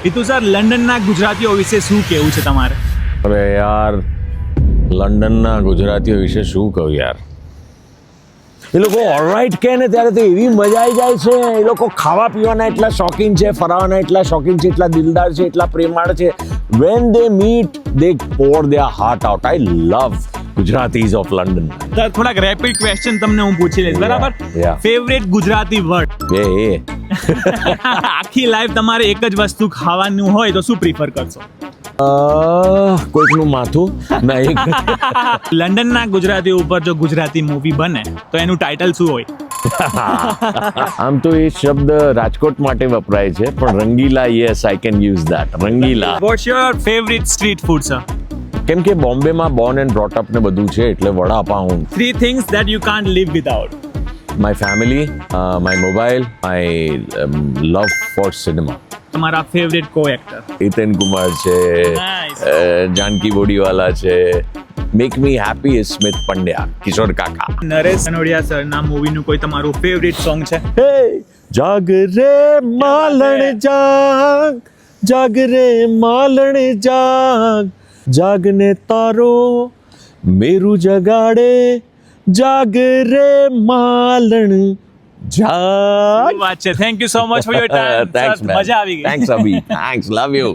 Hitu sir, લંડનના ગુજરાતીઓ વિશે શું કહેવું છે તમારે? અરે યાર, લંડનના ગુજરાતીઓ વિશે શું કહું યાર. એ લોકો ઓલરાઈટ કહે ને ત્યારે તો એવી મજા આવી જાય છે. એ લોકો ખાવા પીવાના એટલા શોખીન છે, ફરવાના એટલા શોખીન છે, એટલા દિલદાર છે, એટલા પ્રેમાળ છે. When they meet they pour their heart out. I love Gujaratis of London. Sir, થોડાક રેપિડ ક્વેશ્ચન તમને હું પૂછી લઈશ, બરાબર? yeah. Favourite Gujarati word. આખી લાઈફ તમારે એક જ વસ્તુ ખાવાનું હોય તો શું પ્રિફર કરશો? કોઈકનું માથું ના એક લંડનના ગુજરાતીઓ ઉપર જો ગુજરાતી મૂવી બને તો એનું ટાઇટલ શું હોય? આમ તો એ શબ્દ રાજકોટ માટે વપરાય છે, પણ રંગીલા, yes I can use that. રંગીલા. What's your favourite street food, sir? કેમ કે બોમ્બેમાં બોર્ન એન્ડ બ્રોટ અપ ને બધું છે, એટલે vada pav. 3 things that you can't live without. My family, my mobile, my love for cinema. તમારા favourite co actor? Hiten Kumar છે, Nice. જાનકી બોડીવાલા છે. Make me happy is Smit Pandya, Kishore Kaka. Naresh Kanodia સરના મૂવીનું કોઈ તમારું ફેવરિટ સોંગ છે? હે જાગ રે માલણ જાગ, જાગ રે માલણ જાગ, જાગને તારો મેરું જગાડે, જાગ રે માલણ જાગ. વાત છે. Thank you so much for your time. Thanks, man. મજા આવી ગઈ. Thanks, Abhi. Thanks. Love you.